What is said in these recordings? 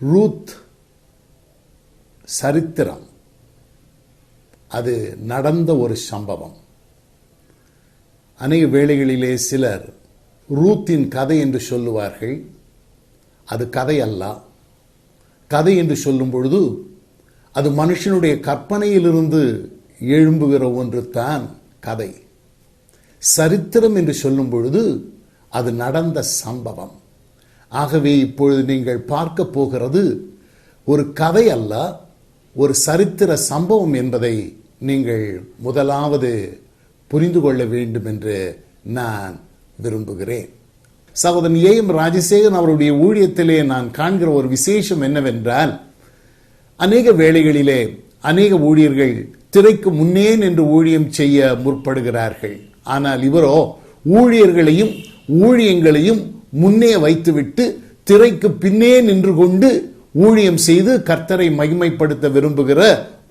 Ruth சரித்திரம், அது நடந்த ஒரு சம்பவம். அநேக வேளைகளிலே சிலர் ரூத்தின் கதை என்று சொல்லுவார்கள். அது கதை அல்ல. கதை என்று சொல்லும் பொழுது அது மனுஷனுடைய கற்பனையிலிருந்து எழும்புகிற ஒன்று தான் கதை. சரித்திரம் என்று சொல்லும் பொழுது அது நடந்த சம்பவம். ஆகவே இப்பொழுது நீங்கள் பார்க்க போகிறது ஒரு கதை அல்ல, ஒரு சரித்திர சம்பவம் என்பதை நீங்கள் முதலாவது புரிந்து கொள்ள வேண்டும் என்று நான் விரும்புகிறேன். சகோதரன் ஏஎம் ராஜசேகரன் அவருடைய ஊழியத்திலே நான் காண்கிற ஒரு விசேஷம் என்னவென்றால், அநேக வேளைகளிலே அநேக ஊழியர்கள் திரைக்கு முன்னே நின்று ஊழியம் செய்ய முற்படுகிறார்கள். ஆனால் இவரோ ஊழியர்களையும் ஊழியங்களையும் முன்னே வைத்துவிட்டு திரைக்கு பின்னே நின்று கொண்டு ஊழியம் செய்து கர்த்தரை மகிமைப்படுத்த விரும்புகிற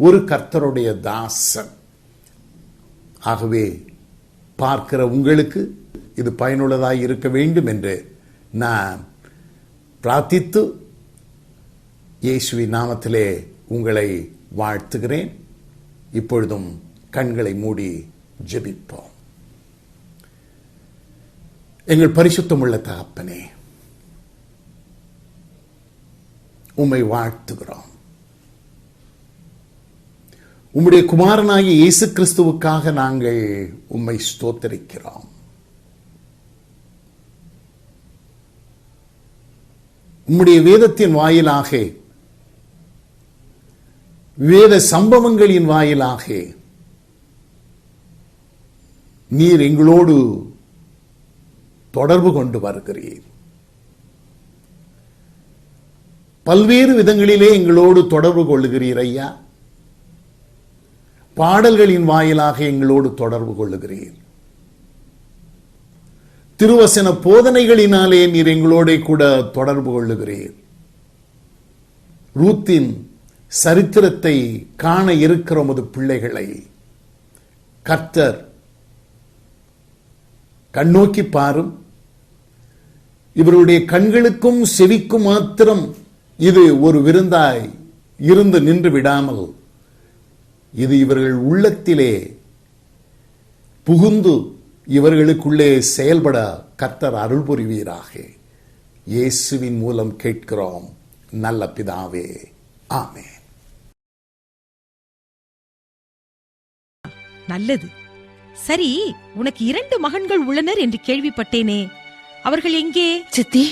ஒரு கர்த்தருடைய தாசன். ஆகவே பார்க்கிற உங்களுக்கு இது பயனுள்ளதாய் இருக்க வேண்டும் என்று நான் பிரார்த்தித்து இயேசுவின் நாமத்திலே உங்களை வாழ்த்துகிறேன். இப்பொழுதும் கண்களை மூடி ஜெபிப்போம். எங்கள் பரிசுத்தமுள்ள தகப்பனே, உம்மை வாழ்த்துகிறோம். உம்முடைய குமாரனாகிய இயேசு கிறிஸ்துவுக்காக நாங்கள் உம்மை ஸ்தோத்திரிக்கிறோம். உம்முடைய வேதத்தின் வாயிலாக, வேத சம்பவங்களின் வாயிலாக நீர் எங்களோடு தொடர்பு கொண்டு வருகிறீர். பல்வேறு விதங்களிலே எங்களோடு தொடர்பு கொள்ளுகிறீர் ஐயா. பாடல்களின் வாயிலாக எங்களோடு தொடர்பு கொள்ளுகிறீர். திருவசன போதனைகளினாலே நீர் எங்களோட கூட தொடர்பு கொள்ளுகிறீர். ரூத்தின் சரித்திரத்தை காண இருக்கிற உமது பிள்ளைகளை கர்த்தர் கண்ணோக்கி பாரும். இவருடைய கண்களுக்கும் செவிக்கும் மாத்திரம் இது ஒரு விருந்தாய் இருந்து நின்று விடாமல், இது இவர்கள் உள்ளத்திலே புகுந்து இவர்களுக்குள்ளே செயல்பட கர்த்தர் அருள் புரிவீராக. இயேசுவின் மூலம் கேட்கிறோம் நல்ல பிதாவே, ஆமென். நல்லது. சரி, உனக்கு 2 மகன்கள் உள்ளனர் என்று கேள்விப்பட்டேனே, அவர்கள் எங்கே? சித்தி,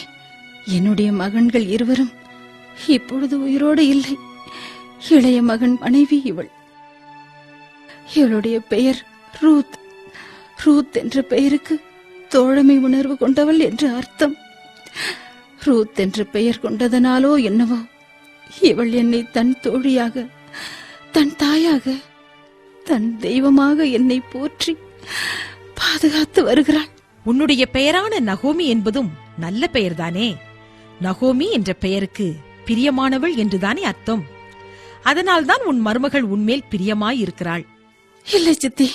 என்னுடைய மகன்கள் இருவரும் இப்பொழுது உயிரோடு இல்லை. இளைய மகன் மனைவி இவள். இவளுடைய பெயர் ரூத். ரூத் என்ற பெயருக்கு தோழமை உணர்வு கொண்டவள் என்று அர்த்தம். ரூத் என்ற பெயர் கொண்டதனாலோ என்னவோ இவள் என்னை தன் தோழியாக, தன் தாயாக, தன் தெய்வமாக என்னை போற்றி பாதுகாத்து வருகிறாள். உன்னுடைய பெயரான நகோமி என்பதும் நல்ல பெயர்தானே? நகோமி என்ற பெயருக்கு பிரியமானவள் என்றுதானே அர்த்தம். அதனால்தான் உன் மருமகள் உன்மேல் பிரியமாயிருக்கிறாள். இல்லை சித்தி,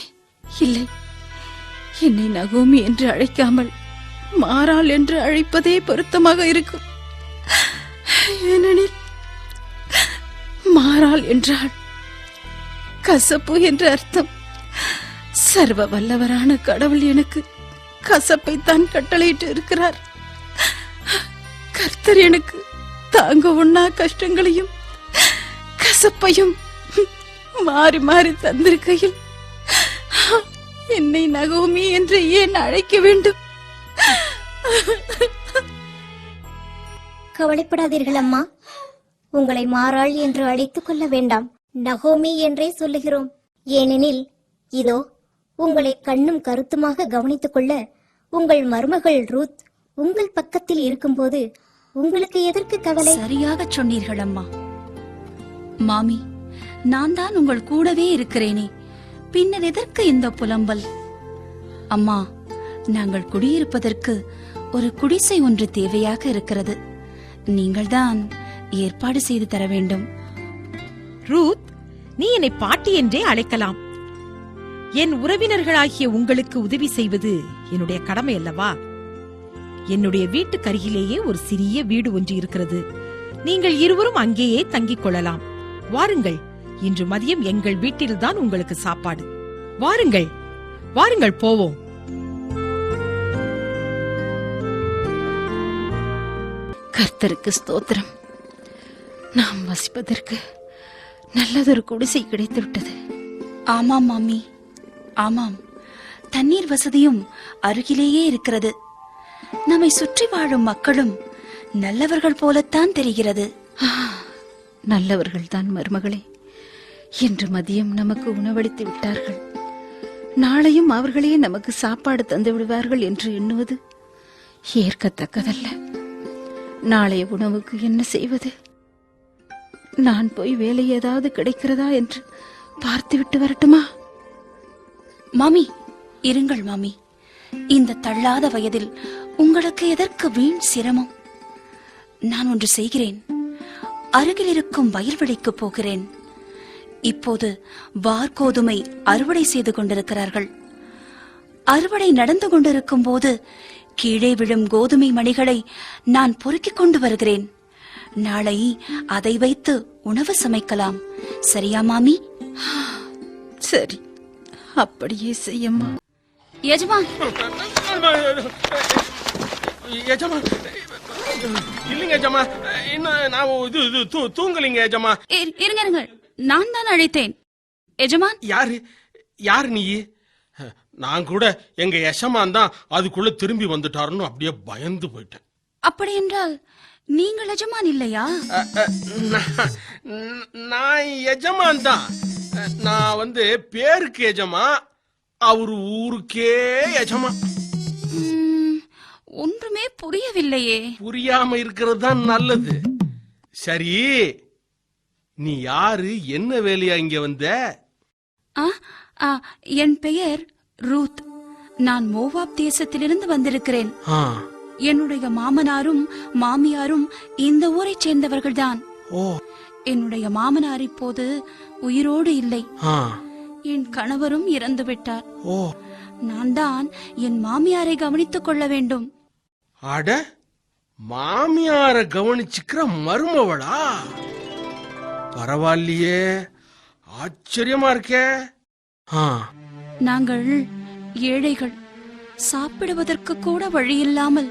இல்லை. என்னை நகோமி என்று அழைக்காமல் மாறாள் என்று அழைப்பதே பொருத்தமாக இருக்கும். ஏனெனில் மாறாள் என்றாள் கசப்பு என்று அர்த்தம். சர்வ வல்லவரான கடவுள் எனக்கு கசப்பைத்தான் கட்டளையிட்டு இருக்கிறார். கர்த்தர் எனக்கு தாங்க உண்ணா கஷ்டங்களையும் கசப்பையும் மாறி மாறி தந்திருக்கையில் என்னை நகோமி என்று ஏன் அழைக்க வேண்டும்? கவலைப்படாதீர்கள் அம்மா. உங்களை மாறாள் என்று அழைத்துக் கொள்ள வேண்டாம், நகோமி என்றே சொல்லுகிறோம். ஏனெனில் இதோ உங்களை கண்ணும் கருத்துமாக கவனித்துக் கொள்ள உங்கள் மருமகள் ரூத் உங்கள் பக்கத்தில் இருக்கும்போது உங்களுக்கு எதற்கு கவலை? சரியாக சொன்னீர்கள் அம்மா. மாமி, நான் தான் உங்கள் கூடவே இருக்கிறேனே, பின்னர் எதற்கு இந்த புலம்பல்? அம்மா, நாங்கள் குடியிருப்பதற்கு ஒரு குடிசை ஒன்று தேவையாக இருக்கிறது. நீங்கள்தான் ஏற்பாடு செய்து தர வேண்டும். ரூத், நீ என்னை பாட்டி என்றே அழைக்கலாம். என் உறவினர்களாகிய உங்களுக்கு உதவி செய்வது என்னுடைய கடமை அல்லவா? என்னுடைய வீட்டுக்கருகிலேயே ஒரு சிறிய வீடு ஒன்று இருக்கிறது. நீங்கள் இருவரும் அங்கேயே தங்கிக் கொள்ளலாம். வாருங்கள், இன்று மதியம் எங்கள் வீட்டில்தான் உங்களுக்கு சாப்பாடு. வாருங்கள், வாருங்கள் போவோம். கர்த்தருக்கு ஸ்தோத்திரம். நாம் வசிப்பதற்கு நல்லதொரு குடிசை கிடைத்து விட்டது. ஆமாம் மாமி, ஆமாம். தண்ணீர் வசதியும் அருகிலேயே இருக்கிறது. நம்மை சுற்றி வாழும் மக்களும் நல்லவர்கள் போலத்தான் தெரிகிறது. நல்லவர்கள்தான் மருமகளே. இன்று மதியம் நமக்கு உணவளித்து விட்டார்கள். நாளையும் அவர்களே நமக்கு சாப்பாடு தந்து விடுவார்கள் என்று எண்ணுவது ஏற்கத்தக்கதல்ல. நாளைய உணவுக்கு என்ன செய்வது? நான் போய் வேலை ஏதாவது கிடைக்கிறதா என்று பார்த்துவிட்டு வரட்டுமா? மாமி, இருங்கள் மாமி. இந்த தள்ளாத வயதில் உங்களுக்கு எதற்கு வீண் சிரமம்? நான் ஒன்று செய்கிறேன். அருகில் இருக்கும் வயல்வெளிக்கு போகிறேன். இப்போது வார்கோதுமை அறுவடை செய்து கொண்டிருக்கிறார்கள். அறுவடை நடந்து கொண்டிருக்கும் போது கீழே விழும் கோதுமை மணிகளை நான் பொறுக்கிக் கொண்டு வருகிறேன். நாளை அதை வைத்து உணவு சமைக்கலாம். சரியா மாமி? சரி, அப்படியே செய்யம்மா. எஜமான், எஜமான் இல்லைங்க எஜமா, இன்னும் நான் இது தூங்கலிங்க எஜமா. இருங்க, நான் தான் அழைத்தேன். எஜமான், யாரு நீ? நான் கூட எங்க எசமான் தான் அதுக்குள்ள திரும்பி வந்துட்டாருன்னு அப்படியே பயந்து போயிட்டேன். அப்படி என்றால் நீங்கள் எஜமான் இல்லையா? நான் எஜமான் தான். நான் பேருக்கு எஜமா, அவரு ஊருக்கே எஜமா. ஒன்றுமே புரியவில்லையே. புரியாம இருக்கிறது தான் நல்லது. சரி, நீ யாரு, என்ன வேலையா இங்க வந்த? என் பெயர் ரூத். நான் மோவாப் தேசத்திலிருந்து வந்திருக்கிறேன். என்னுடைய மாமனாரும் மாமியாரும் இந்த ஊரைச் சேர்ந்தவர்கள்தான். என்னுடைய மாமனார் இப்போது உயிரோடு இல்லை. என் கணவரும் இறந்து விட்டார். நான் தான் என் மாமியாரை கவனித்துக் கொள்ள வேண்டும். அட, மாமியார கவனிச்சுக்கிற மருமவளா? பரவாயில்லையே, ஆச்சரியமா இருக்கே. நாங்கள் ஏழைகள், சாப்பிடுவதற்கு கூட வழியில்லாமல்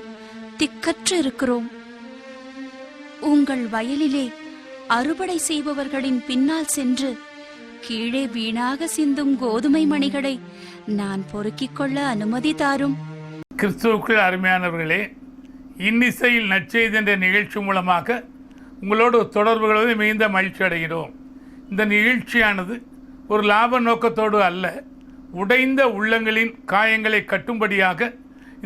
திக்கற்று இருக்கிறோம். உங்கள் வயலிலே அறுவடை செய்பவர்களின் பின்னால் சென்று கீழே வீணாக சிந்தும் கோதுமை மணிகளை நான் பொறுக்கிக் கொள்ள அனுமதி தாரும். கிறிஸ்துவுக்குள் அருமையானவர்களே, இன்னிசையில் நற்செய்தி என்ற நிகழ்ச்சி மூலமாக உங்களோடு தொடர்பு கொள்வதை மிகுந்த மகிழ்ச்சி அடைகிறோம். இந்த நிகழ்ச்சியானது ஒரு லாப நோக்கத்தோடு அல்ல, உடைந்த உள்ளங்களின் காயங்களை கட்டும்படியாக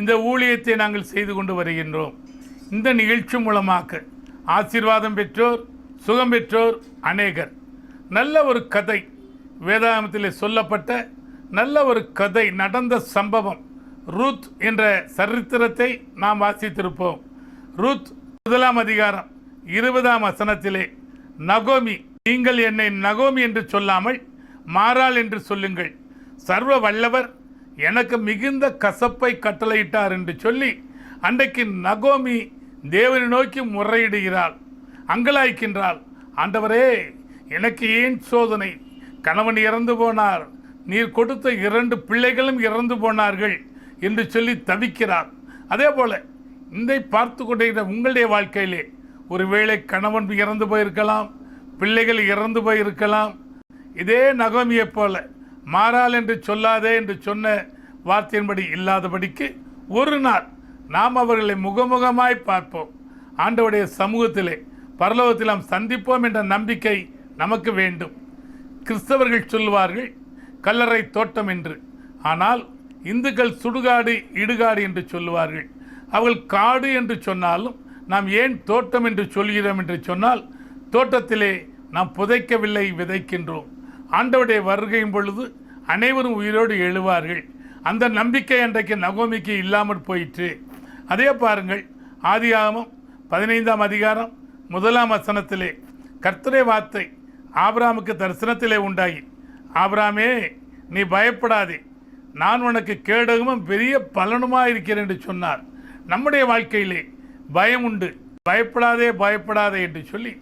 இந்த ஊழியத்தை நாங்கள் செய்து கொண்டு வருகின்றோம். இந்த நிகழ்ச்சி மூலமாக ஆசீர்வாதம் பெற்றோர், சுகம் பெற்றோர் அநேகர். நல்ல ஒரு கதை, வேதாகமத்தில் சொல்லப்பட்ட நல்ல ஒரு கதை, நடந்த சம்பவம். ரூத் என்ற சரித்திரத்தை நாம் வாசித்திருப்போம். ரூத் 1 அதிகாரம் 20 வசனத்திலே, நகோமி, நீங்கள் என்னை நகோமி என்று சொல்லாமல் மாறாள் என்று சொல்லுங்கள், சர்வ வல்லவர் எனக்கு மிகுந்த கசப்பை கட்டளையிட்டார் என்று சொல்லி அன்றைக்கு நகோமி தேவனை நோக்கி முறையிடுகிறாள், அங்கலாய்க்கின்றாள். ஆண்டவரே, எனக்கு ஏன் சோதனை? கணவன் இறந்து போனார், நீர் கொடுத்த 2 பிள்ளைகளும் இறந்து போனார்கள் என்று சொல்லி தவிக்கிறார். அதே போல இதை பார்த்து கொண்டிருக்கிற உங்களுடைய வாழ்க்கையிலே ஒருவேளை கணவன் இறந்து போயிருக்கலாம், பிள்ளைகள் இறந்து போயிருக்கலாம். இதே நகோமியைப் போல மாறாள் என்று சொல்லாதே என்று சொன்ன வார்த்தையின்படி இல்லாதபடிக்கு ஒரு நாள் நாம் அவர்களை முகமுகமாய் பார்ப்போம். ஆண்டவருடைய சமூகத்திலே பரலோகத்தில் நாம் சந்திப்போம் என்ற நம்பிக்கை நமக்கு வேண்டும். கிறிஸ்தவர்கள் சொல்வார்கள் கல்லறை தோட்டம் என்று, ஆனால் இந்துக்கள் சுடுகாடு இடுகாடு என்று சொல்லுவார்கள். அவர்கள் காடு என்று சொன்னாலும் நாம் ஏன் தோட்டம் என்று சொல்கிறோம் என்று சொன்னால், தோட்டத்திலே நாம் புதைக்கவில்லை, விதைக்கின்றோம். ஆண்டவருடைய வருகையும் பொழுது அனைவரும் உயிரோடு எழுவார்கள். அந்த நம்பிக்கை அன்றைக்கு நகோமிக்கு இல்லாமல் போயிற்று. அதே பாருங்கள், ஆதியாகமம் 15 அதிகாரம் 1 வசனத்திலே கர்த்தருடைய வார்த்தை ஆபிரகாமுக்கு தரிசனத்திலே உண்டாகி, ஆபிரகாமே, நீ பயப்படாதே, நான் உனக்கு கேடகமும் பெரிய பலனுமாக இருக்கிறேன் என்று சொன்னார். நம்முடைய வாழ்க்கையிலே பயம் உண்டு, பயப்படாதே பயப்படாதே என்று சொல்லி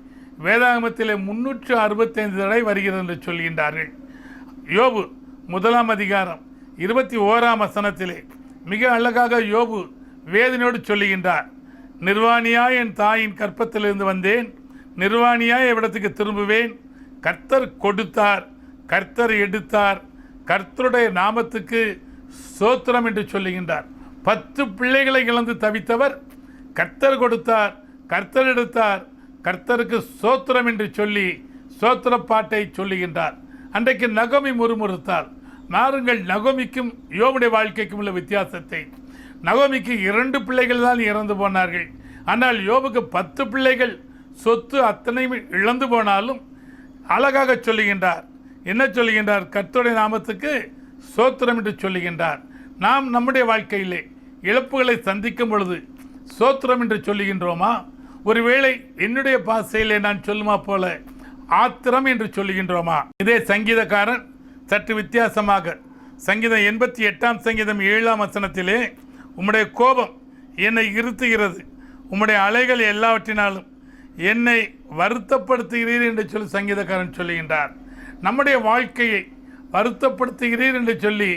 வேதாகமத்திலே 365 தடவை வருகிறது என்று சொல்கின்றார்கள். யோபு 1 அதிகாரம் 21 வசனத்திலே மிக அழகாக யோபு வேதனையோடு சொல்லுகின்றார். நிர்வாணியாய் என் தாயின் கற்பத்திலிருந்து வந்தேன், நிர்வாணியாய் எவ்விடத்துக்கு திரும்புவேன். கர்த்தர் கொடுத்தார், கர்த்தர் எடுத்தார், கர்த்தருடைய நாமத்துக்கு ஸ்தோத்திரம் என்று சொல்லுகின்றார். 10 பிள்ளைகளை இழந்து தவித்தவர் கர்த்தர் கொடுத்தார், கர்த்தர் எடுத்தார், கர்த்தருக்கு ஸ்தோத்திரம் என்று சொல்லி ஸ்தோத்திர பாட்டை சொல்லுகின்றார். அன்றைக்கு நகோமி முறுமுறுத்தாள். மாறுங்கள், நகோமிக்கும் யோபுடைய வாழ்க்கைக்கும் உள்ள வித்தியாசத்தை. நகோமிக்கு 2 பிள்ளைகள் தான் இறந்து போனார்கள். ஆனால் யோபுக்கு 10 பிள்ளைகள், சொத்து அத்தனையும் இழந்து போனாலும் அழகாக சொல்லுகின்றார். என்ன சொல்லுகின்றார்? கர்த்தருடைய நாமத்துக்கு ஸ்தோத்திரம் என்று சொல்லுகின்றார். நாம் நம்முடைய வாழ்க்கையிலே இழப்புகளை சந்திக்கும் பொழுது ஸ்தோத்திரம் என்று சொல்லுகின்றோமா? ஒருவேளை என்னுடைய பாசையிலே நான் சொல்லுமா போல ஆத்திரம் என்று சொல்லுகின்றோமா? இதே சங்கீதக்காரன் சற்று வித்தியாசமாக சங்கீதம் 88 சங்கீதம் 7 வசனத்திலே உம்முடைய கோபம் என்னை இருத்துகிறது, உம்முடைய அலைகள் எல்லாவற்றினாலும் என்னை வருத்தப்படுத்துகிறீர் என்று சொல்லி சங்கீதக்காரன் சொல்லுகின்றார். நம்முடைய வாழ்க்கையை வருத்தப்படுத்துகிறீர் என்று சொல்லி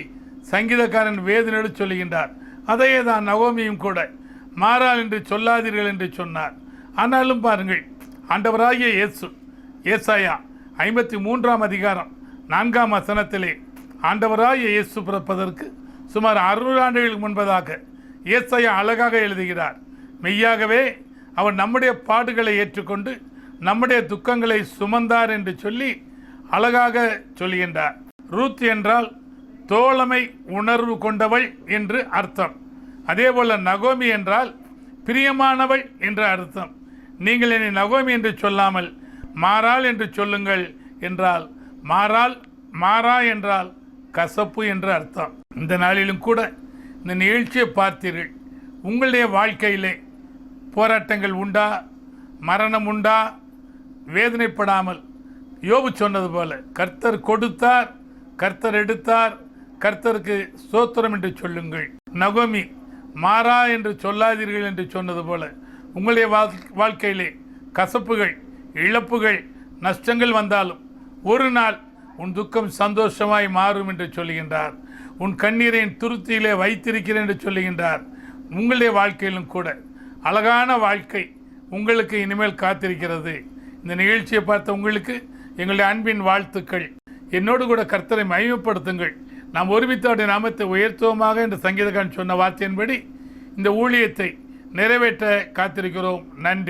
சங்கீதக்காரன் வேதனையோடு சொல்லுகின்றார். அதையே தான் நகோமியும் கூட மாறாள் என்று சொல்லாதீர்கள் என்று சொன்னார். ஆனாலும் பாருங்கள், ஆண்டவராகிய இயேசு ஏசாயா 53 அதிகாரம் 4 வசனத்திலே ஆண்டவராகிய இயேசு பிறப்பதற்கு சுமார் 600 ஆண்டுகளுக்கு முன்பதாக ஏசாயா அழகாக எழுதுகிறார். மெய்யாகவே அவர் நம்முடைய பாடுகளை ஏற்றுக்கொண்டு நம்முடைய துக்கங்களை சுமந்தார் என்று சொல்லி அழகாக சொல்கின்றார். ரூத் என்றால் தோழமை உணர்வு கொண்டவள் என்று அர்த்தம். அதேபோல நகோமி என்றால் பிரியமானவள் என்ற அர்த்தம். நீங்கள் என்னை நகோமி என்று சொல்லாமல் மாறாள் என்று சொல்லுங்கள் என்றால் மாறா என்றால் கசப்பு என்று அர்த்தம். இந்த நாளிலும் கூட இந்த நிகழ்ச்சியை பார்த்தீர்கள். உங்களுடைய வாழ்க்கையிலே போராட்டங்கள் உண்டா, மரணம் உண்டா? வேதனைப்படாமல் யோபு சொன்னது போல கர்த்தர் கொடுத்தார், கர்த்தர் எடுத்தார், கர்த்தருக்கு ஸ்தோத்திரம் என்று சொல்லுங்கள். நகோமி மாறா என்று சொல்லாதீர்கள் என்று சொன்னது போல உங்களுடைய வாழ்க்கையிலே கசப்புகள், இழப்புகள், நஷ்டங்கள் வந்தாலும் ஒரு நாள் உன் துக்கம் சந்தோஷமாய் மாறும் என்று சொல்லுகின்றார். உன் கண்ணீரை துருத்தியிலே வைத்திருக்கிறேன் என்று சொல்லுகின்றார். உங்களுடைய வாழ்க்கையிலும் கூட அழகான வாழ்க்கை உங்களுக்கு இனிமேல் காத்திருக்கிறது. இந்த நிகழ்ச்சியை பார்த்த உங்களுக்கு எங்களுடைய அன்பின் வாழ்த்துக்கள். என்னோடு கூட கர்த்தரை மகிமைப்படுத்துங்கள். நாம் ஒருமித்தோடைய நாமத்தை உயர்த்துவோமாக என்று சங்கீதக்காரன் சொன்ன வார்த்தையின்படி இந்த ஊழியத்தை நிறைவேற்ற காத்திருக்கிறோம். நன்றி.